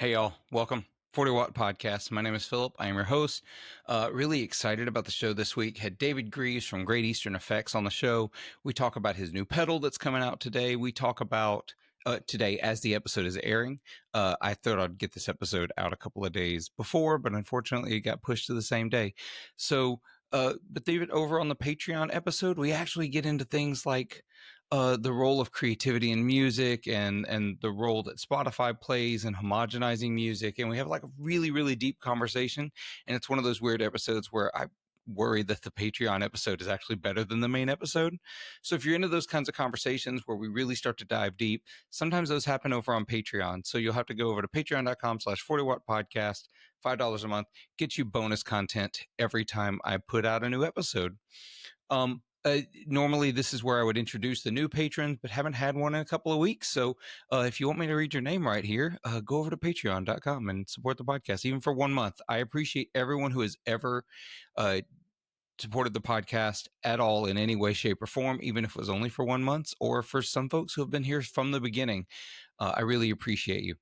Hey, y'all. Welcome. 40 Watt Podcast. My name is Philip. I am your host. Really excited about the show this week. Had David Greeves from Great Eastern Effects on the show. We talk about his new pedal that's coming out today. We talk about today as the episode is airing. I thought I'd get this episode out a couple of days before, but unfortunately it got pushed to the same day. But David, over on the Patreon episode, we actually get into things like the role of creativity in music and the role that Spotify plays in homogenizing music. And we have like a really deep conversation. And it's one of those weird episodes where I worry that the Patreon episode is actually better than the main episode. So if you're into those kinds of conversations where we really start to dive deep, sometimes those happen over on Patreon. So you'll have to go over to patreon.com/40watt podcast, $5 a month, get you bonus content every time I put out a new episode. Normally this is where I would introduce the new patrons, but haven't had one in a couple of weeks. So if you want me to read your name right here, go over to patreon.com and support the podcast, even for 1 month. I appreciate everyone who has ever supported the podcast at all in any way, shape, or form, even if it was only for 1 month, or for some folks who have been here from the beginning. I really appreciate you.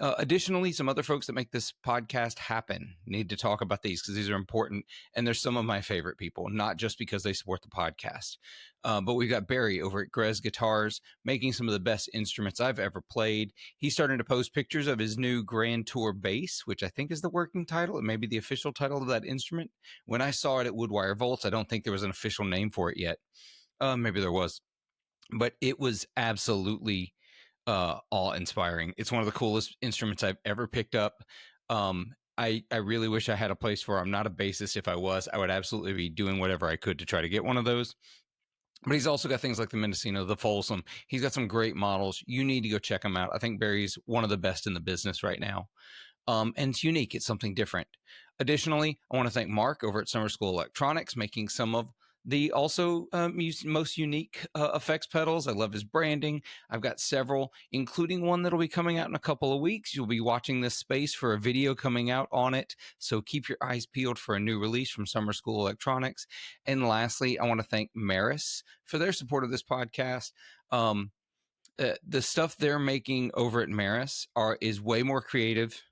Additionally, some other folks that make this podcast happen need to talk about these because these are important. And they're some of my favorite people, not just because they support the podcast. But we've got Barry over at Grez Guitars making some of the best instruments I've ever played. He's starting to post pictures of his new Grand Tour bass, which I think is the working title. It may be the official title of that instrument. When I saw it at Woodwire Volts, I don't think there was an official name for it yet. Maybe there was. But it was absolutely awe-inspiring. It's one of the coolest instruments I've ever picked up. I really wish I had a place for. I'm not a bassist. If I was, I would absolutely be doing whatever I could to try to get one of those. But he's also got things like the Mendocino, the Folsom. He's got some great models. You need to go check him out. I think Barry's one of the best in the business right now. And it's unique. It's something different. Additionally, I want to thank Mark over at Summer School Electronics, making some of the also most unique effects pedals. I love his branding. I've got several, including one that'll be coming out in a couple of weeks. You'll be watching this space for a video coming out on it. So keep your eyes peeled for a new release from Summer School Electronics. And lastly, I want to thank Maris for their support of this podcast. The stuff they're making over at Maris is way more creative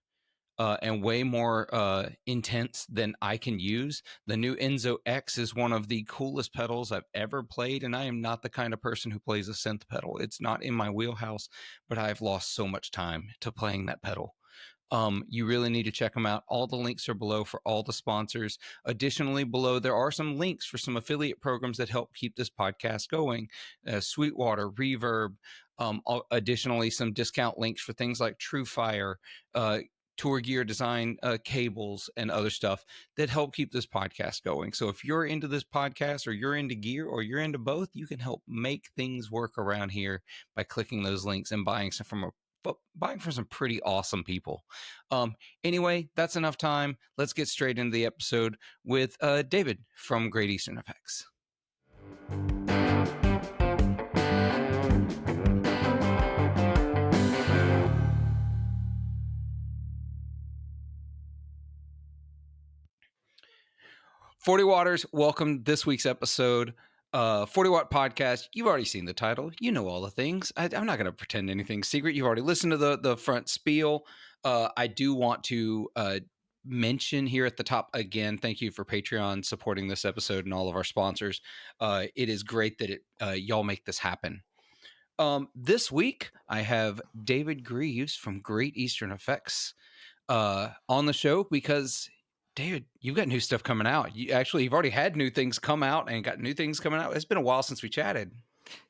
and way more intense than I can use. The new Enzo X is one of the coolest pedals I've ever played, and I am not the kind of person who plays a synth pedal. It's not in my wheelhouse, but I've lost so much time to playing that pedal. You really need to check them out. All the links are below for all the sponsors. Additionally, below there are some links for some affiliate programs that help keep this podcast going. Sweetwater, Reverb. Additionally, some discount links for things like TrueFire, tour gear design, cables, and other stuff that help keep this podcast going. So if you're into this podcast, or you're into gear, or you're into both, you can help make things work around here by clicking those links and buying from some pretty awesome people. Anyway, that's enough time. Let's get straight into the episode with David from Great Eastern Effects. 40 Watters, welcome to this week's episode. 40 Watt Podcast. You've already seen the title. You know all the things. I'm not going to pretend anything's secret. You've already listened to the front spiel. I do want to mention here at the top again, thank you for Patreon supporting this episode and all of our sponsors. It is great that y'all make this happen. This week, I have David Greeves from Great Eastern Effects on the show because, David, you've got new stuff coming out. You've already had new things come out and got new things coming out. It's been a while since we chatted.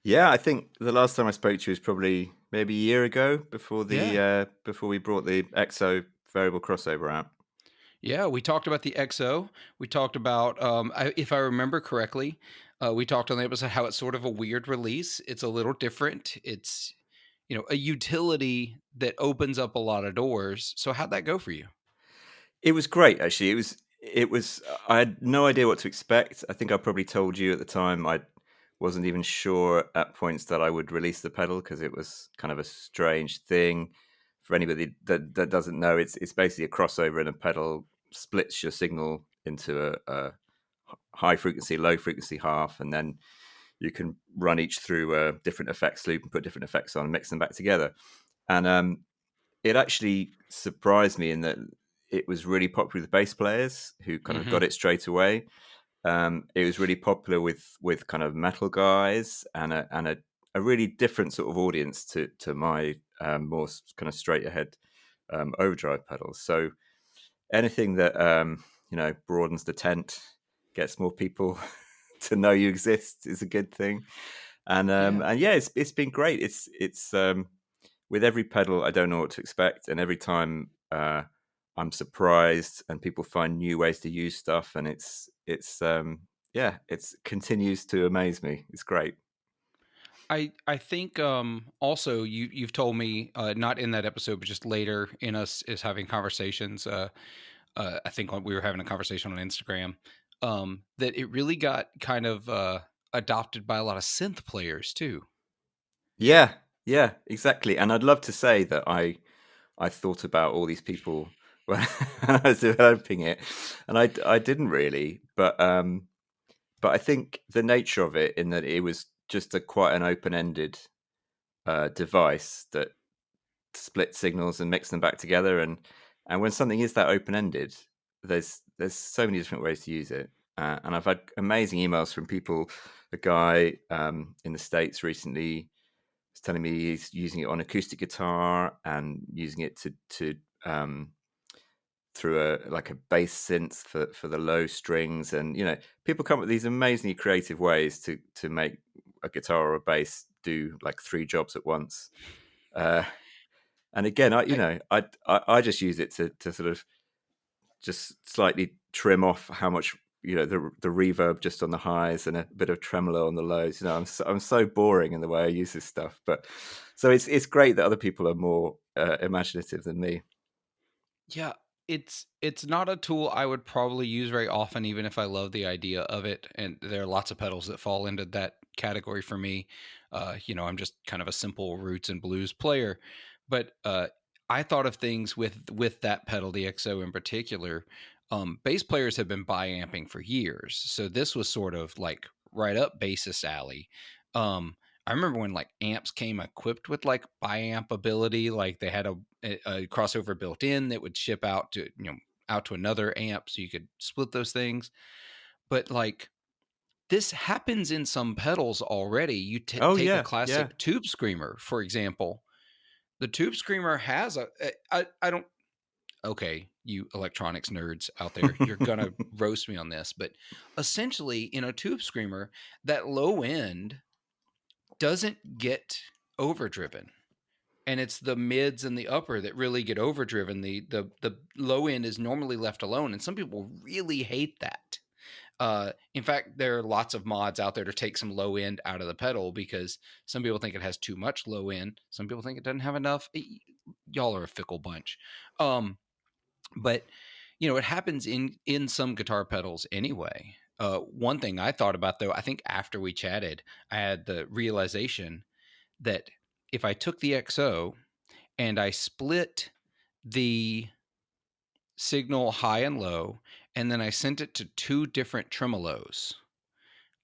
Yeah, I think the last time I spoke to you was probably maybe a year ago before before we brought the EXO variable crossover out. Yeah, we talked about the XO. We talked about, if I remember correctly, we talked on the episode how it's sort of a weird release. It's a little different. It's, a utility that opens up a lot of doors. So how'd that go for you? It was great, actually. It was. I had no idea what to expect. I think I probably told you at the time I wasn't even sure at points that I would release the pedal because it was kind of a strange thing. For anybody that doesn't know, it's basically a crossover, and a pedal splits your signal into a high frequency, low frequency half, and then you can run each through a different effects loop and put different effects on and mix them back together. And it actually surprised me in that it was really popular with bass players who kind of Hmm. got it straight away. It was really popular with kind of metal guys and a really different sort of audience to my more kind of straight ahead overdrive pedals. So anything that broadens the tent, gets more people to know you exist is a good thing. Yeah. And yeah, it's been great. It's with every pedal, I don't know what to expect, and every time I'm surprised, and people find new ways to use stuff, and it's continues to amaze me. It's great. I think also you've told me not in that episode but just later in us is having conversations I think when we were having a conversation on Instagram that it really got kind of adopted by a lot of synth players too. Yeah, yeah, exactly. And I'd love to say that I thought about all these people when I was developing it, and I didn't really, but I think the nature of it, in that it was just a quite an open ended device that split signals and mix them back together, and when something is that open ended, there's so many different ways to use it. And I've had amazing emails from people. A guy in the States recently was telling me he's using it on acoustic guitar and using it to um, through a like a bass synth for the low strings, and people come up with these amazingly creative ways to make a guitar or a bass do like three jobs at once. Uh, and again, I I just use it to sort of just slightly trim off how much the reverb just on the highs and a bit of tremolo on the lows. I'm so boring in the way I use this stuff, but so it's great that other people are more imaginative than me. Yeah, it's not a tool I would probably use very often, even if I love the idea of it. And there are lots of pedals that fall into that category for me. I'm just kind of a simple roots and blues player. But I thought of things with that pedal, the XO in particular. Bass players have been bi-amping for years, so this was sort of like right up bassist alley. I remember when like amps came equipped with like biamp ability, like they had a crossover built in that would ship out to out to another amp, so you could split those things. But like this happens in some pedals already. You Oh take a yeah, yeah. classic tube screamer, for example. The tube screamer has I don't okay, you electronics nerds out there, you're gonna roast me on this, but essentially in a tube screamer, that low end doesn't get overdriven, and it's the mids and the upper that really get overdriven. The low end is normally left alone, and some people really hate that. In fact, there are lots of mods out there to take some low end out of the pedal because some people think it has too much low end, some people think it doesn't have enough. Y'all are a fickle bunch. But it happens in some guitar pedals anyway. One thing I thought about, though, I think after we chatted, I had the realization that if I took the XO and I split the signal high and low, and then I sent it to two different tremolos,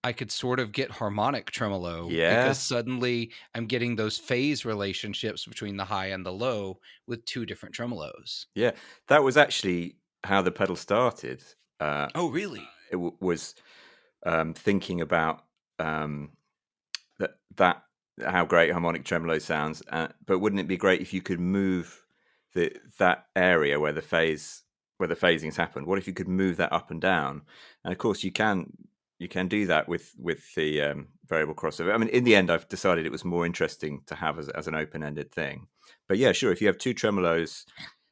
I could sort of get harmonic tremolo because Yeah, suddenly I'm getting those phase relationships between the high and the low with two different tremolos. yeah. That was actually how the pedal started. Uh, Oh, really? was thinking about that how great harmonic tremolo sounds, but wouldn't it be great if you could move that area where the phasings happen? What if you could move that up and down? And of course, you can do that with the variable crossover. I mean, in the end, I've decided it was more interesting to have as an open ended thing. But yeah, sure. If you have two tremolos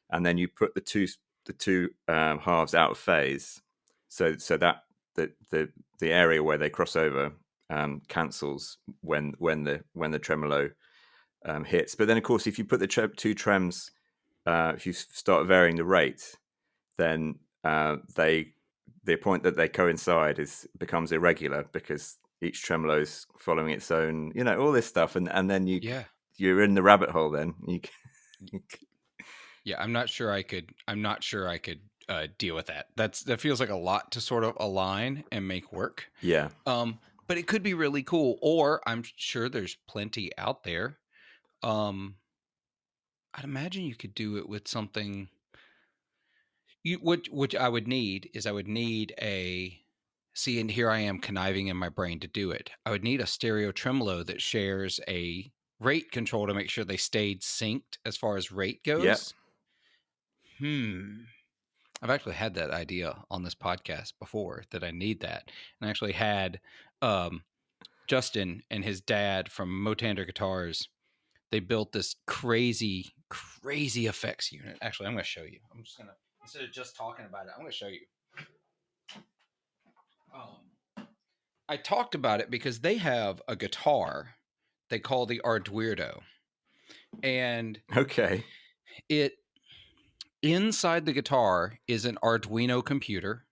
and then you put the two halves out of phase, so that the area where they cross over cancels when the tremolo hits. But then, of course, if you put the two trems, if you start varying the rate, then the point that they coincide is becomes irregular because each tremolo is following its own, all this stuff, and then Yeah. you're in the rabbit hole. Then Yeah, I'm not sure I could deal with that. That feels like a lot to sort of align and make work. yeah. Um, but it could be really cool. Or I'm sure there's plenty out there. Um, I'd imagine you could do it with something. Which I would need is I would need a see, and here I am conniving in my brain to do it. I would need a stereo tremolo that shares a rate control to make sure they stayed synced as far as rate Yeah. goes. Hmm. I've actually had that idea on this podcast before that I need that. And I actually had um, Justin and his dad from Motander Guitars. They built this crazy, crazy effects unit. Actually, I'm going to show you. I'm just going to, instead of just talking about it, I'm going to show you. I talked about it because they have a guitar they call the Arduino. And Okay. it inside the guitar is an Arduino computer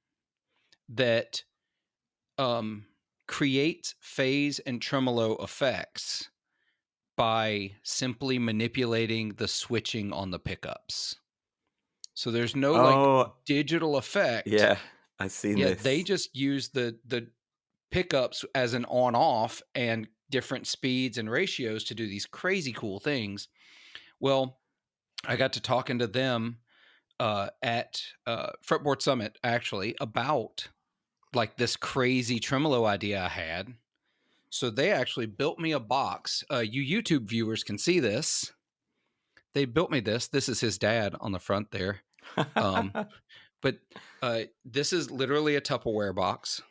that um, creates phase and tremolo effects by simply manipulating the switching on the pickups. So there's no like Oh, digital effect. yeah. I've seen Yeah, they this. just use the pickups as an on off and different speeds and ratios to do these crazy cool things. Well, I got to talking to them at Fretboard Summit actually about like this crazy tremolo idea I had. So they actually built me a box. You YouTube viewers can see this. They built me this. This is his dad on the front there. Um, but this is literally a Tupperware box.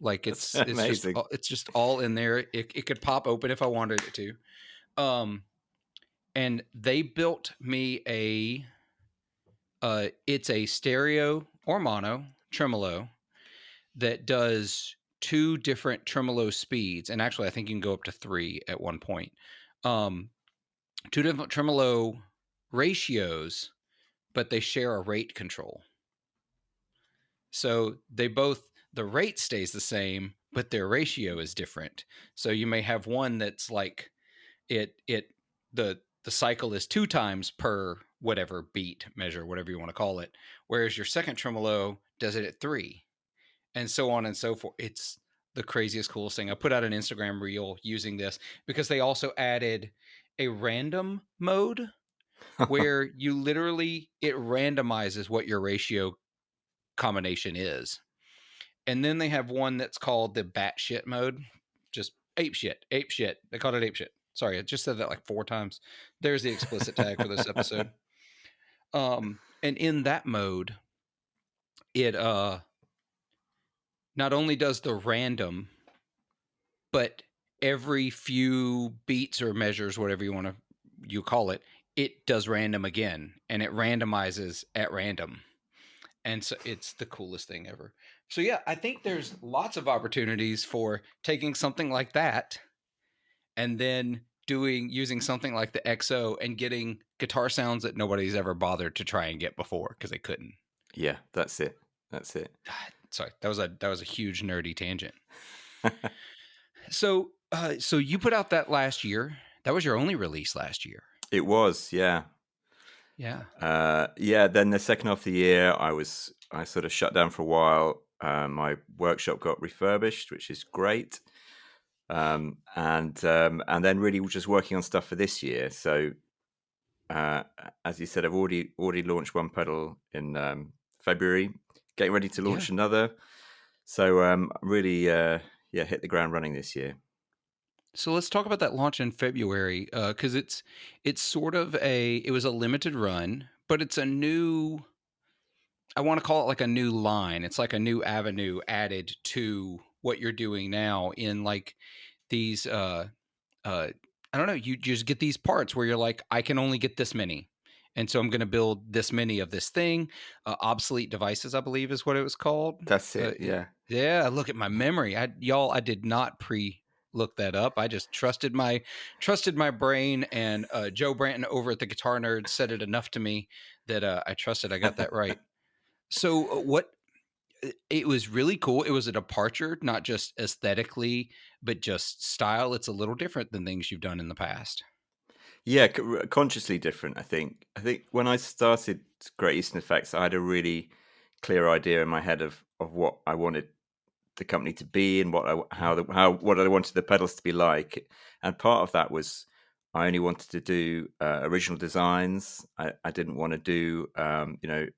Like That's it's amazing. just all in there. It could pop open if I wanted it to. And they built me it's a stereo or mono tremolo that does two different tremolo speeds, and actually I think you can go up to three at one point. Um, two different tremolo ratios, but they share a rate control. So the rate stays the same, but their ratio is different. So you may have one that's like it the cycle is 2 times per whatever beat measure, whatever you want to call it, whereas your second tremolo does it at 3, and so on and so forth. It's the craziest, coolest thing. I put out an Instagram reel using this because they also added a random mode where you literally it randomizes what your ratio combination is. And then they have one that's called the batshit mode, just ape shit, ape shit. They called it ape shit. Sorry, I just said that like 4 times. There's the explicit tag for this episode. And in that mode, it not only does the random, but every few beats or measures, whatever you call it, it does random again, and it randomizes at random. And so it's the coolest thing ever. So yeah, I think there's lots of opportunities for taking something like that and then using something like the XO and getting guitar sounds that nobody's ever bothered to try and get before because they couldn't. Yeah, that's it. That's it. Sorry, that was a huge nerdy tangent. So you put out that last year. That was your only release last year. It was, yeah. Yeah. Yeah, then the second half of the year, I sort of shut down for a while. My workshop got refurbished, which is great. And then really just working on stuff for this year. So, as you said, I've already launched one pedal in February, getting ready to launch another. So, really, hit the ground running this year. So let's talk about that launch in February, because it's sort of it was a limited run, but it's a new. I want to call it like a new line. It's like a new avenue added to what you're doing now in like these. I don't know. You just get these parts where you're like, I can only get this many, and so I'm going to build this many of this thing. Obsolete devices, I believe, is what it was called. That's it. Yeah. Yeah. Look at my memory. I did not look that up. I just trusted my brain, and Joe Branton over at the Guitar Nerd said it enough to me that I trusted I got that right. So what it was really cool. It was a departure, not just aesthetically, but just style. It's a little different than things you've done in the past. Yeah, consciously different. I think. I think when I started Great Eastern Effects, I had a really clear idea in my head of what I wanted the company to be and what I wanted the pedals to be like. And part of that was I only wanted to do original designs. I didn't want to do,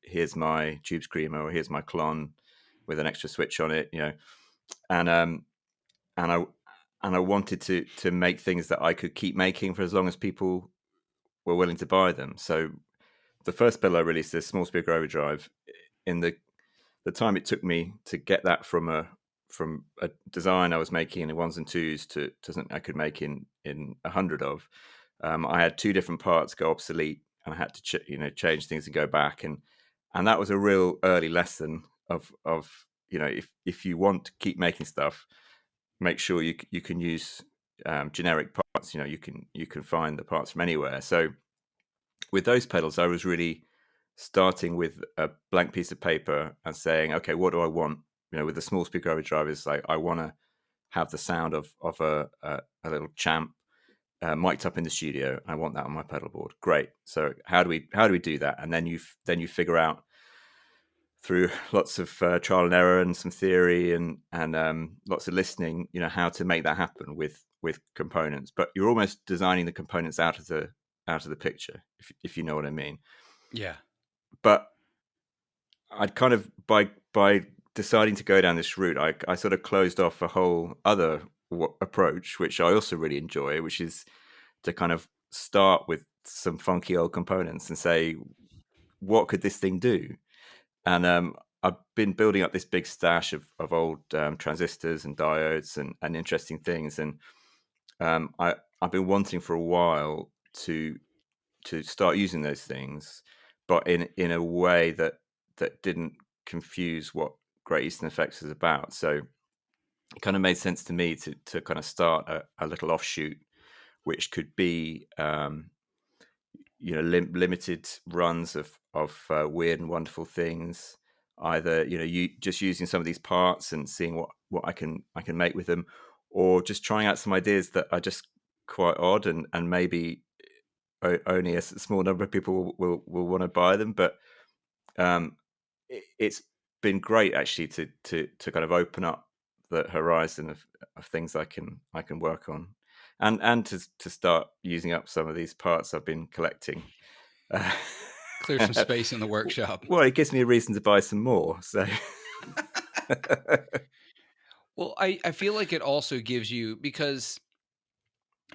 here's my tube screamer or here's my clon with an extra switch on it, and and I and I wanted to make things that I could keep making for as long as people were willing to buy them. So the first pedal I released, the small speaker overdrive, in the time it took me to get that from a design I was making in ones and twos to something I could make in 100 of, I had two different parts go obsolete, and I had to change things and go back, and that was a real early lesson of if you want to keep making stuff, make sure you can use generic parts. You can find the parts from anywhere. So with those pedals, I was really starting with a blank piece of paper and saying, okay, what do I want? With the small speaker overdrive, is like, I want to have the sound of a little champ mic'd up in the studio. I want that on my pedal board. Great. So how do we do that? And then you figure out through lots of trial and error and some theory and lots of listening, how to make that happen with components. But you're almost designing the components out of the picture, if you know what I mean. Yeah. But I'd kind of by deciding to go down this route, I sort of closed off a whole other approach, which I also really enjoy, which is to kind of start with some funky old components and say, what could this thing do? And I've been building up this big stash of old transistors and diodes and interesting things, and I've been wanting for a while to start using those things, but in a way that didn't confuse what Great Eastern Effects is about. So it kind of made sense to me to kind of start a little offshoot, which could be limited runs of weird and wonderful things. Either you just using some of these parts and seeing what I can make with them, or just trying out some ideas that are just quite odd and maybe only a small number of people will want to buy them. But it's been great actually to kind of open up the horizon of things I can work on, and to start using up some of these parts I've been collecting. Uh, Clear some space in the workshop. well, it gives me a reason to buy some more. So Well, I feel like it also gives you, because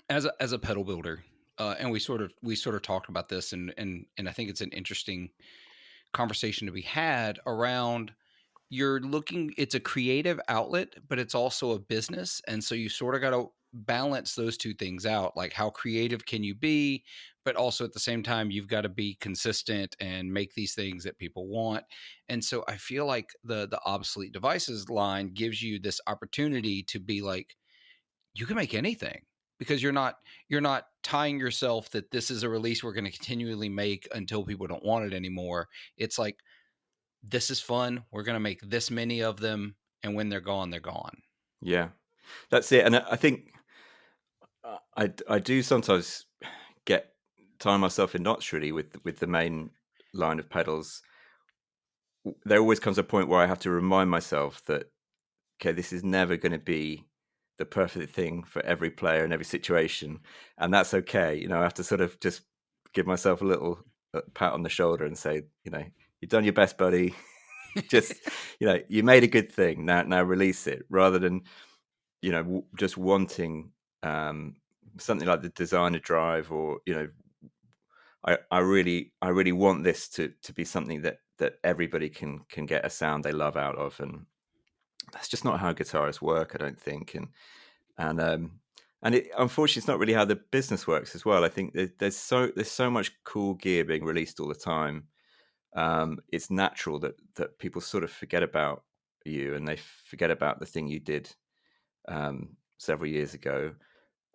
as a pedal builder, and we sort of talked about this, and I think it's an interesting conversation to be had around, you're looking, it's a creative outlet, but it's also a business, and so you sort of got to balance those two things out. Like, how creative can you be, but also at the same time you've got to be consistent and make these things that people want. And so I feel like the obsolete devices line gives you this opportunity to be like, you can make anything, because you're not tying yourself that this is a release we're going to continually make until people don't want it anymore. It's like, this is fun, we're going to make this many of them, and when they're gone, they're gone. yeah, that's it. And I think I do sometimes get tie myself in knots really with the main line of pedals. There always comes a point where I have to remind myself that, okay, this is never going to be the perfect thing for every player in every situation, and that's okay. I have to sort of just give myself a little pat on the shoulder and say, you've done your best, buddy. Just, you made a good thing. Now release it, rather than just wanting something like the designer drive, or I really want this to be something that everybody can get a sound they love out of, and that's just not how guitarists work, I don't think. And it, unfortunately, it's not really how the business works as well. I think there's so much cool gear being released all the time. It's natural that people sort of forget about you, and they forget about the thing you did several years ago.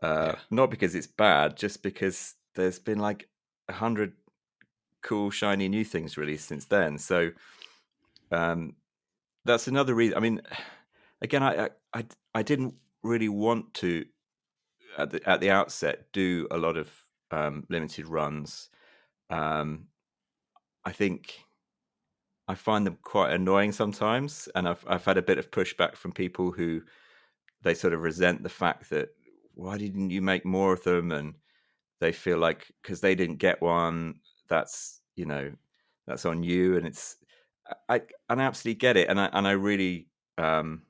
Yeah. Not because it's bad, just because there's been like 100 cool, shiny new things released since then. So um, that's another reason. I mean, again, I didn't really want to at the outset do a lot of limited runs. Um, I think I find them quite annoying sometimes, and I've had a bit of pushback from people who they sort of resent the fact that, why didn't you make more of them, they feel like because they didn't get one, that's that's on you, and it's I absolutely get it, and I really I'm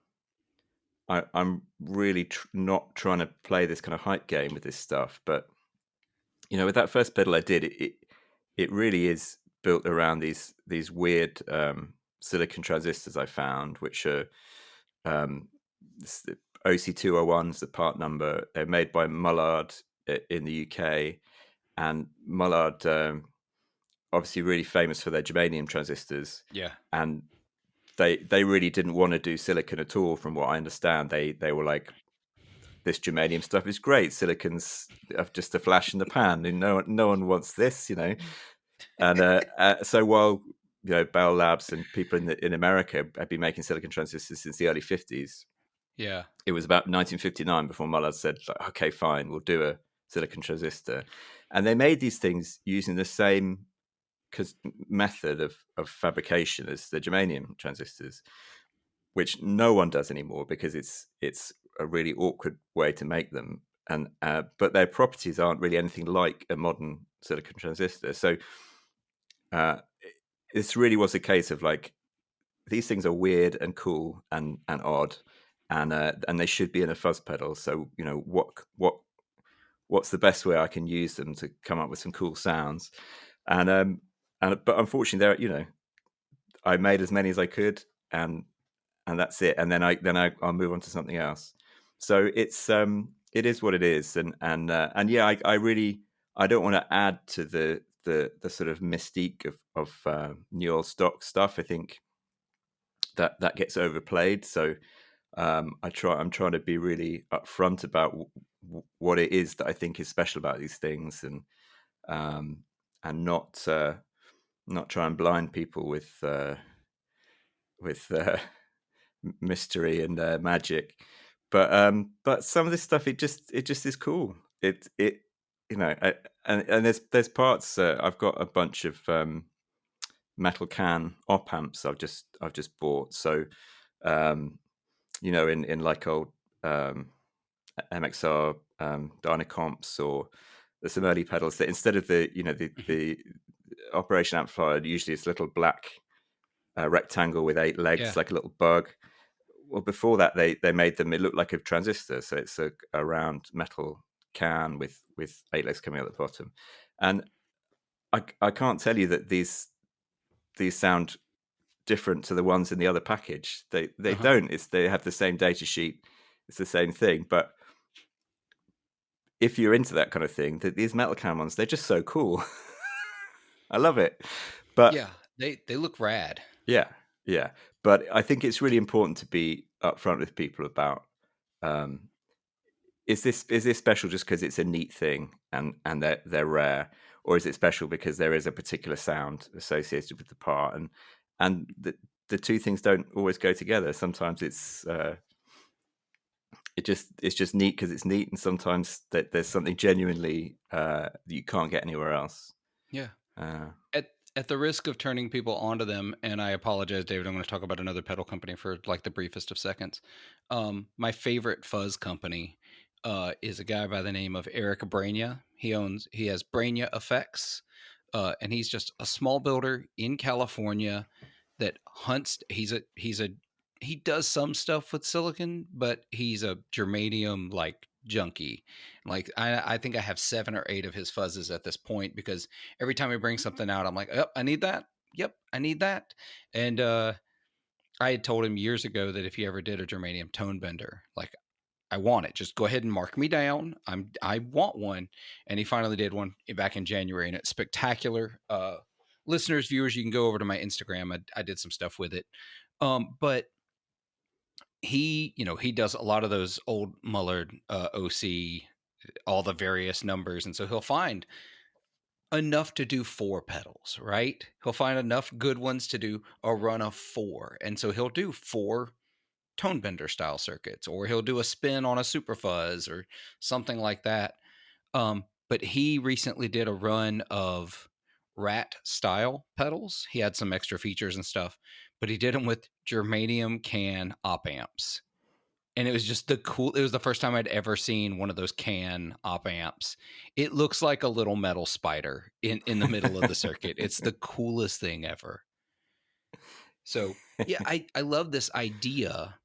really not trying to play this kind of hype game with this stuff, but with that first pedal I did, it really is built around these weird silicon transistors I found, which are um, the OC201's the part number. They're made by Mullard in the UK, and Mullard obviously really famous for their germanium transistors, Yeah. and they really didn't want to do silicon at all, from what I understand. They were like, this germanium stuff is great. Silicon's just a flash in the pan, and no one wants this. And so while Bell Labs and people in America had been making silicon transistors since the early 50s, Yeah. it was about 1959 before Mullard said, like, okay, fine, we'll do a silicon transistor. And they made these things using the same method of fabrication as the germanium transistors, which no one does anymore because it's a really awkward way to make them. And but their properties aren't really anything like a modern silicon transistor. So uh, this really was a case of like, these things are weird and cool and odd, and they should be in a fuzz pedal. So what's the best way I can use them to come up with some cool sounds? And but unfortunately, I made as many as I could, and that's it. And I'll move on to something else. So it is what it is, and yeah, I really, I don't want to add to the sort of mystique of new old stock stuff. I think that gets overplayed. So I'm trying to be really upfront about what it is that I think is special about these things, um, and not try and blind people with mystery and magic. But some of this stuff, it just is cool. It and there's parts. I've got a bunch of metal can op amps I've just bought. So um, in like old MXR Dynacomps, or there's some early pedals that, instead of Mhm. the operation amplifier, usually it's a little black rectangle with 8 legs, Yeah. like a little bug. Well, before that, they made them. It looked like a transistor, so it's a round metal can with 8 legs coming out the bottom. And I can't tell you that these sound different to the ones in the other package. They Uh-huh. don't. They have the same data sheet. It's the same thing. But if you're into that kind of thing, these metal can ones, they're just so cool. I love it. But Yeah. They look rad. yeah, yeah. But I think it's really important to be upfront with people about, um, is this special just because it's a neat thing, and they're rare, or is it special because there is a particular sound associated with the part? And the two things don't always go together. Sometimes it's just neat because it's neat, and sometimes there's something genuinely that you can't get anywhere else. Yeah. Uh, At the risk of turning people onto them, and I apologize, David, I'm going to talk about another pedal company for like the briefest of seconds. My favorite fuzz company is a guy by the name of Eric Brania. He has Brania Effects, and he's just a small builder in California that hunts. He does some stuff with silicon, but he's a germanium like junkie. Like I think I have 7 or 8 of his fuzzes at this point, because every time he brings something out, I'm like, oh, I need that. Yep, I need that. And I had told him years ago that if he ever did a germanium tone bender, like, I want it. Just go ahead and mark me down. I want one. And he finally did one back in January, and it's spectacular. Listeners, viewers, you can go over to my Instagram. I did some stuff with it. But he does a lot of those old Mullard OC, all the various numbers, and so he'll find enough to do 4 pedals, right? He'll find enough good ones to do a run of 4. And so he'll do 4 tone bender style circuits, or he'll do a spin on a super fuzz or something like that. But he recently did a run of rat style pedals. He had some extra features and stuff, but he did them with germanium can op amps. and it was just the cool it was the first time I'd ever seen one of those can op amps. It looks like a little metal spider in the middle of the circuit. It's the coolest thing ever. So, yeah, I love this idea,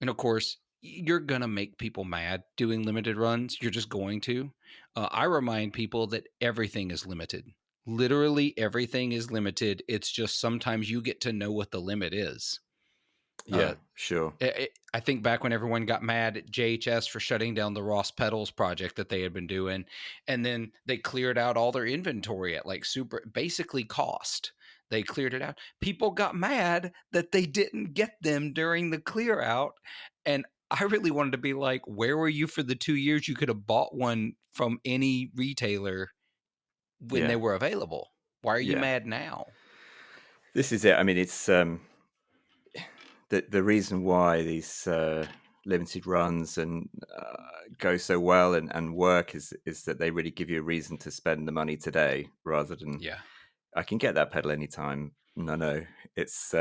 and of course, you're gonna make people mad doing limited runs. You're just going to. I remind people that everything is limited. Literally everything is limited. It's just sometimes you get to know what the limit is. Uh, Yeah, sure. I think back when everyone got mad at JHS for shutting down the Ross Pedals project that they had been doing, and then they cleared out all their inventory at like super basically cost. They cleared it out. People got mad that they didn't get them during the clear out. And I really wanted to be like, where were you for the 2 years you could have bought one from any retailer when they Yeah, were available? Why are you yeah. mad now? This is it. I mean, it's the reason why these limited runs and go so well and work is that they really give you a reason to spend the money today rather than Yeah. I can get that pedal anytime. No, no, it's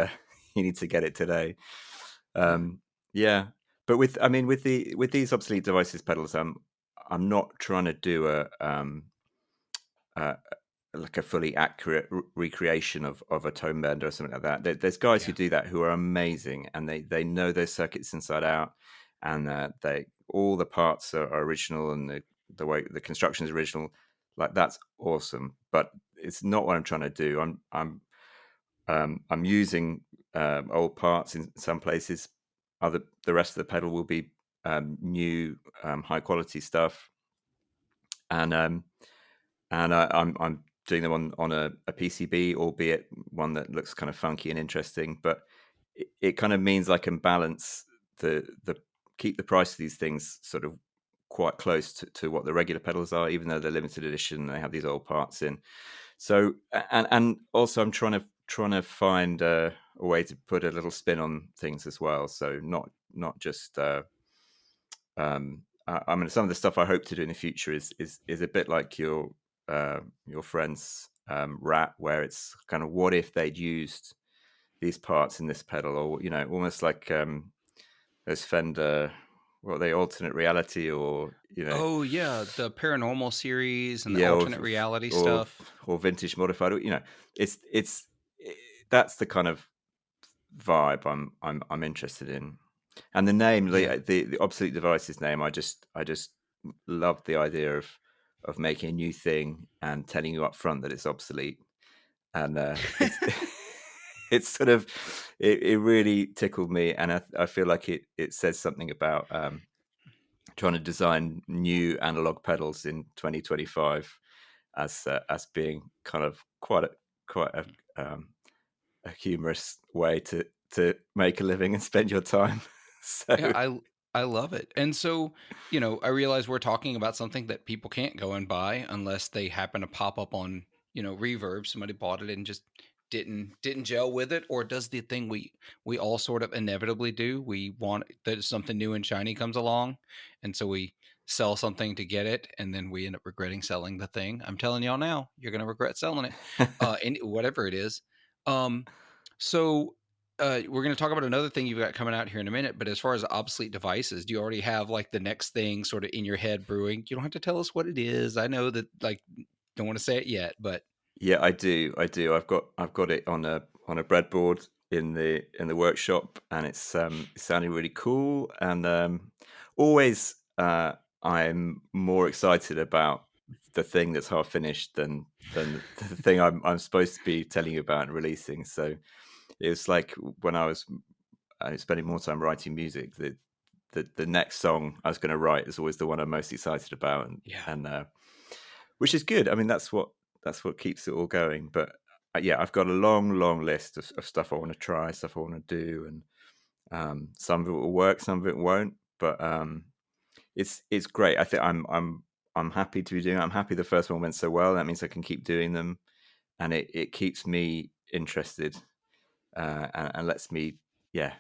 you need to get it today. Yeah. Yeah, but I mean, with these obsolete devices pedals, I'm not trying to do uh, like a fully accurate recreation of a tone bender or something like that. There's guys who Yeah. do that who are amazing, and they know those circuits inside out, and they all the parts are original, and the way the construction is original. Like that's awesome, but it's not what I'm trying to do. I'm using old parts in some places. The rest of the pedal will be new, high quality stuff, and I'm doing them on a PCB, albeit one that looks kind of funky and interesting. But it kind of means I can balance the keep the price of these things sort of quite close to what the regular pedals are, even though they're limited edition. They have these old parts in. So and also I'm trying to find a way to put a little spin on things as well. So not just I mean, some of the stuff I hope to do in the future is a bit like your friend's rat, where it's kind of what if they'd used these parts in this pedal, or almost like those Fender, what are they, alternate reality, or Oh, yeah, the paranormal series and the yeah, alternate reality or stuff. or vintage modified. It's that's the kind of vibe I'm interested in. And the name, Yeah. the obsolete devices name, I just love the idea of making a new thing and telling you up front that it's obsolete. And it's it's sort of it really tickled me, and I feel like it says something about trying to design new analog pedals in 2025 as being kind of quite a humorous way to make a living and spend your time. So Yeah, I love it. And so, I realize we're talking about something that people can't go and buy unless they happen to pop up on, Reverb. Somebody bought it and just didn't gel with it, or does the thing we all sort of inevitably do. We want that something new and shiny comes along, and so we sell something to get it, and then we end up regretting selling the thing. I'm telling y'all now, you're gonna regret selling it, and whatever it is. Um, so we're going to talk about another thing you've got coming out here in a minute, but as far as obsolete devices, do you already have like the next thing sort of in your head brewing? You don't have to tell us what it is. I know that like don't want to say it yet, but yeah, I do. I do. I've got it on a breadboard in the workshop, and it's sounding really cool. And always, I'm more excited about the thing that's half finished than the thing I'm supposed to be telling you about and releasing. So it's like when I was spending more time writing music, the next song I was going to write is always the one I'm most excited about, yeah. and which is good. I mean, that's what keeps it all going. But yeah, I've got a long list of stuff I want to try, stuff I want to do, and some of it will work, some of it won't. But it's great. I think I'm happy to be doing it. I'm happy the first one went so well. That means I can keep doing them, and it keeps me interested and lets me yeah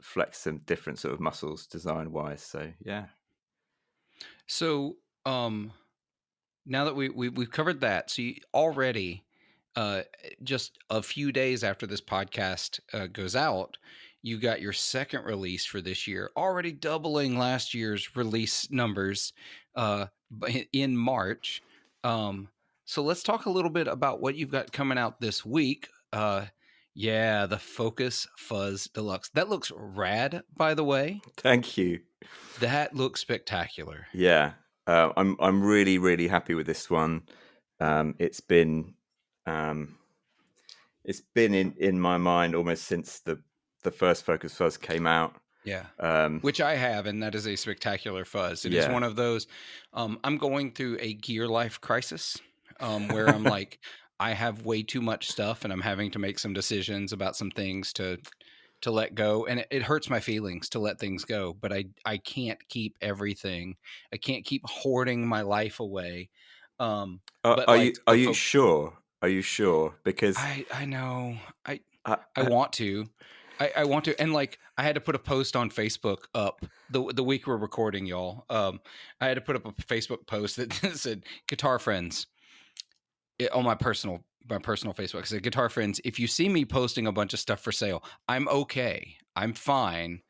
flex some different sort of muscles design wise. So yeah, So now that we've covered that, so you already just a few days after this podcast goes out, You got your second release for this year, already doubling last year's release numbers in March. So let's talk a little bit about what you've got coming out this week. Yeah, the Focus Fuzz Deluxe. That looks rad, by the way. Thank you. That looks spectacular. Yeah, I'm really really happy with this one. Um, it's been um, it's been in my mind almost since the first Focus Fuzz came out. Yeah. Um, Which I have, and that is a spectacular fuzz. It is yeah. one of those. I'm going through a gear life crisis where I'm like, I have way too much stuff, and I'm having to make some decisions about some things to let go, and it hurts my feelings to let things go. But I can't keep everything. I can't keep hoarding my life away. But like Are the you folk, sure? Are you sure? Because I know. I, I want to. I want to, and like I had to put a post on Facebook up the week we're recording, y'all. I had to put up a Facebook post that said "Guitar Friends" on my personal Facebook. It said "Guitar Friends, if you see me posting a bunch of stuff for sale, I'm okay. I'm fine.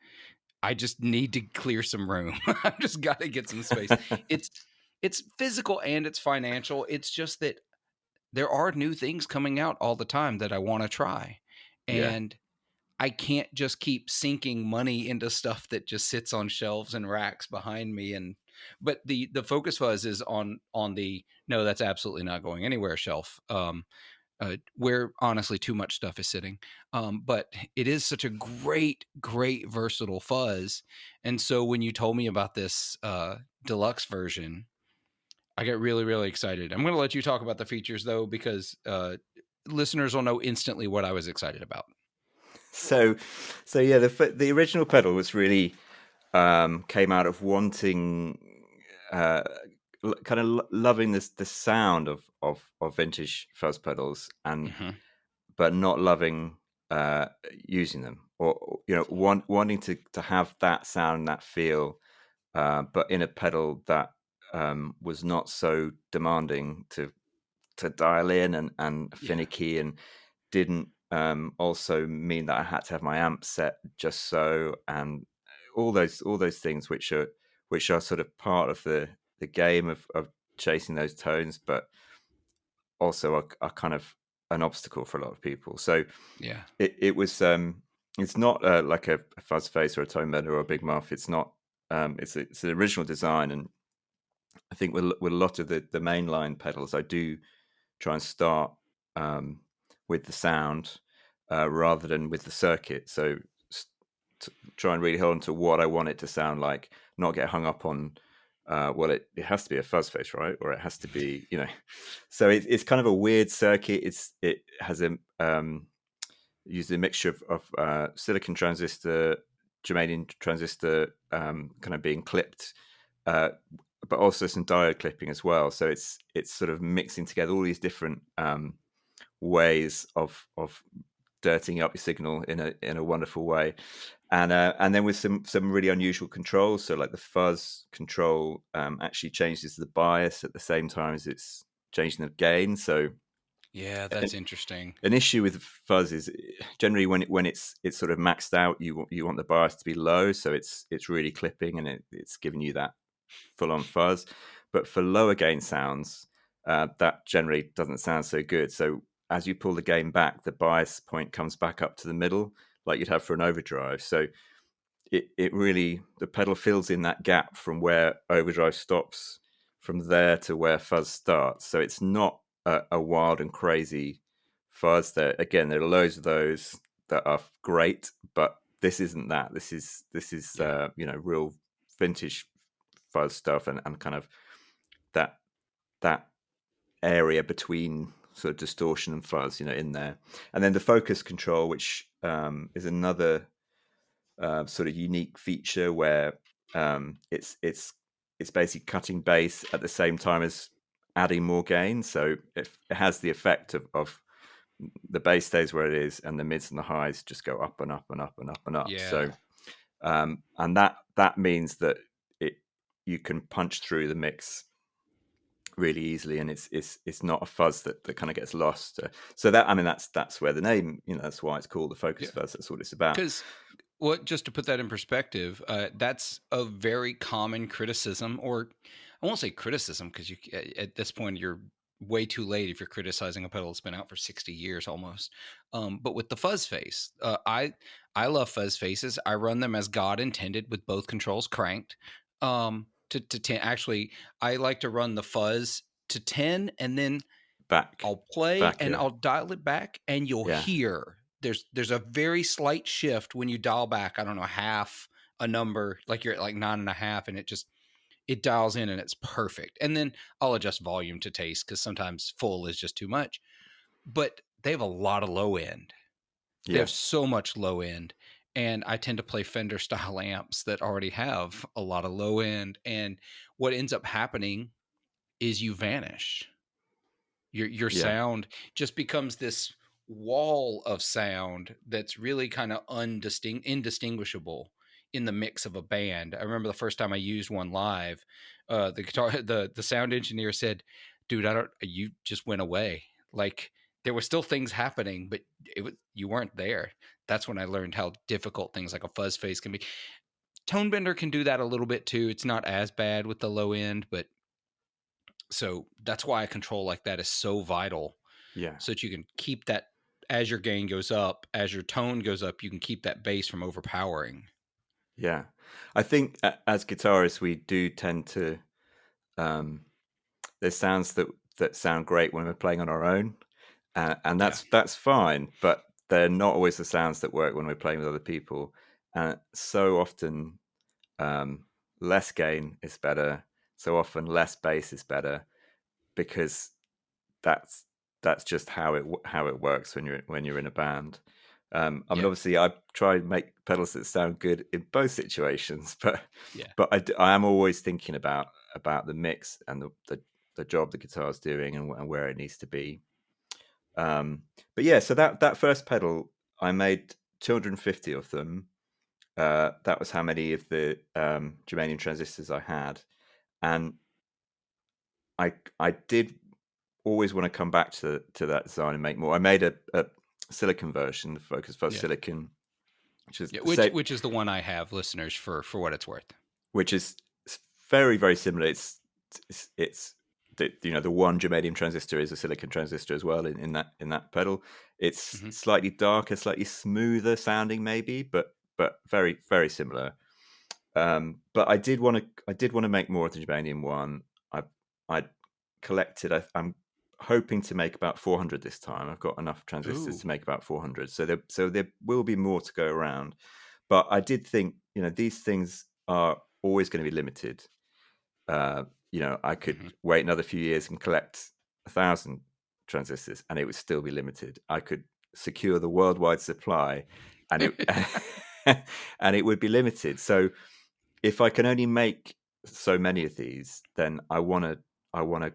I just need to clear some room. I've just got to get some space. It's it's physical and it's financial. It's just that there are new things coming out all the time that I want to try, yeah. and I can't just keep sinking money into stuff that just sits on shelves and racks behind me. And but the Focus Fuzz is on the no, that's absolutely not going anywhere shelf. Where honestly too much stuff is sitting. But it is such a great versatile fuzz. And so when you told me about this deluxe version, I get really excited. I'm going to let you talk about the features though, because listeners will know instantly what I was excited about. So, so yeah, the original pedal was really came out of wanting uh, kind of loving the sound of vintage fuzz pedals, and Hmm. but not loving using them, or wanting to have that sound, that feel, but in a pedal that was not so demanding to dial in and Yeah. finicky, and didn't also mean that I had to have my amp set just so, and all those things which are sort of part of the game of chasing those tones, but also are kind of an obstacle for a lot of people. So Yeah. it was it's not like a fuzz face or a tone bender or a big muff. It's not. It's an original design, and I think with a lot of the mainline pedals, I do try and start with the sound rather than with the circuit. So try and really hold on to what I want it to sound like, not get hung up on well, it has to be a fuzz face, right? Or it has to be, So it's kind of a weird circuit. It has uses a mixture of silicon transistor, germanium transistor, kind of being clipped, uh, but also some diode clipping as well. So it's sort of mixing together all these different ways of dirtying up your signal in a wonderful way, and then with some really unusual controls. So like the fuzz control actually changes the bias at the same time as it's changing the gain. So Yeah, that's interesting. an issue with fuzz is generally when it's sort of maxed out, you want the bias to be low, so it's really clipping, and it's giving you that full on fuzz. But for lower gain sounds, that generally doesn't sound so good. So as you pull the gain back, the bias point comes back up to the middle, like you'd have for an overdrive. So it really, the pedal fills in that gap from where overdrive stops, from there to where fuzz starts. So it's not a wild and crazy fuzz. There are loads of those that are great, but this isn't that. This is Yeah. real vintage fuzz stuff, and kind of that that area between sort of distortion and fuzz, in there. And then the focus control, which is another sort of unique feature where it's basically cutting bass at the same time as adding more gain. So it has the effect of the bass stays where it is, and the mids and the highs just go up and up and up and up and up. Yeah. So and that means that it you can punch through the mix really easily, and it's not a fuzz that kind of gets lost. So that, I mean, that's where the name, that's why it's called the Focus Yeah. Fuzz. That's what it's about. Because just to put that in perspective, that's a very common criticism, or I won't say criticism because at this point you're way too late if you're criticizing a pedal that's been out for 60 years almost. But with the fuzz face, I love fuzz faces. I run them as God intended with both controls cranked. To 10, actually, I like to run the fuzz to 10, and then Back, I'll play and yeah, I'll dial it back, and you'll yeah, hear there's a very slight shift when you dial back, I don't know, half a number, like you're at like 9.5, and it dials in and it's perfect. And then I'll adjust volume to taste because sometimes full is just too much. But they have a lot of low end. They yeah, have so much low end. And I tend to play Fender style amps that already have a lot of low end. And what ends up happening is you vanish. Your yeah, sound just becomes this wall of sound that's really kind of indistinguishable in the mix of a band. I remember the first time I used one live, the guitar the sound engineer said, "Dude, I don't you just went away." Like there were still things happening, but you weren't there. That's when I learned how difficult things like a fuzz face can be. Tone Bender can do that a little bit too. It's not as bad with the low end, but so that's why a control like that is so vital, yeah, so that you can keep that as your gain goes up, as your tone goes up, you can keep that bass from overpowering. yeah. I think as guitarists, we do tend to. Um, there's sounds that sound great when we're playing on our own, and Yeah. that's fine. But they're not always the sounds that work when we're playing with other people. And so often, um, less gain is better. So often, less bass is better because that's that's just how it works when you're in a band. I mean, Yeah. obviously, I try and make pedals that sound good in both situations, but Yeah. I am always thinking about the mix and the job the guitar's doing and where it needs to be. Um, but yeah, so that first pedal, I made 250 of them. That was how many of the germanium transistors I had, and I did always want to come back to that design and make more. I made a silicon version, the Focus Fuzz Yeah. Silicon, which is Yeah. the same, Which is the one I have, listeners, for what it's worth. which is very very similar. It's the one germanium transistor is a silicon transistor as well in that pedal. It's Hmm. slightly darker, slightly smoother sounding maybe, but very very similar. But I did want to make more of the germanium one. I collected. I'm hoping to make about 400 this time. I've got enough transistors Ooh. to make about 400, so there will be more to go around. But I did think, these things are always going to be limited. I could Hmm. wait another few years and collect 1,000 transistors, and it would still be limited. I could secure the worldwide supply, and it and it would be limited. So if I can only make so many of these, then I want to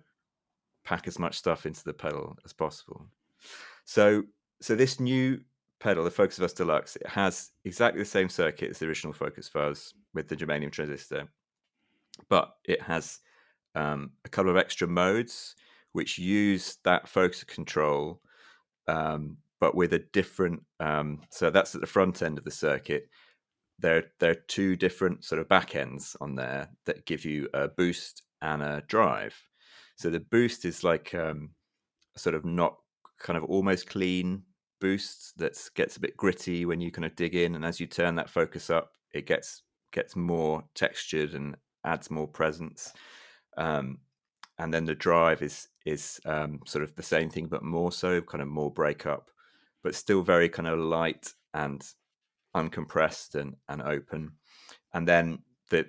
pack as much stuff into the pedal as possible. So this new pedal, the Focus Fuzz Deluxe, it has exactly the same circuit as the original Focus Fuzz with the germanium transistor, but it has a couple of extra modes which use that focus control, but with a different. So that's at the front end of the circuit. There are two different sort of back ends on there that give you a boost and a drive. So the boost is like sort of not kind of almost clean boost that gets a bit gritty when you kind of dig in, and as you turn that focus up, it gets more textured and adds more presence. Um, and then the drive is sort of the same thing, but more so, kind of more breakup, but still very kind of light and uncompressed and open. And then the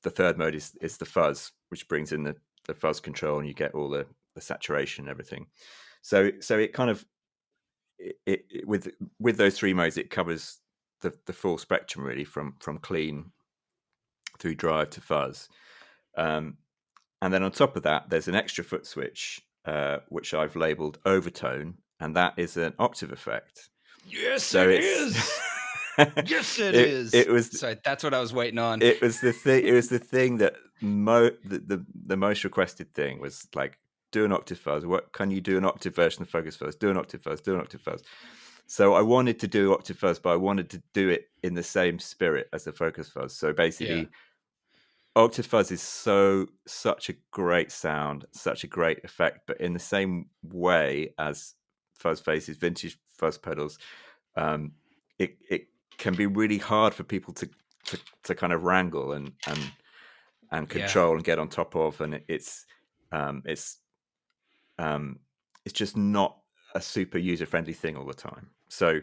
third mode is the fuzz, which brings in the fuzz control, and you get all the saturation and everything. So it kind of with those three modes, it covers the full spectrum really, from clean through drive to fuzz. Um, and then on top of that, there's an extra foot switch, which I've labeled overtone, and that is an octave effect. Yes, So it it's is. Yes, it it is. it was So that's what I was waiting on. it was the thing. It was the thing that the most requested thing was like, do an octave fuzz. What can you do an octave version of Focus Fuzz? Do an octave fuzz. Do an octave fuzz. So I wanted to do octave fuzz, but I wanted to do it in the same spirit as the Focus Fuzz. So Yeah. basically, octave fuzz is such a great sound, such a great effect, but in the same way as Fuzz Face's vintage fuzz pedals, um, it can be really hard for people to kind of wrangle and Yeah. control and get on top of, and um, it's um, it's just not a super user friendly thing all the time. So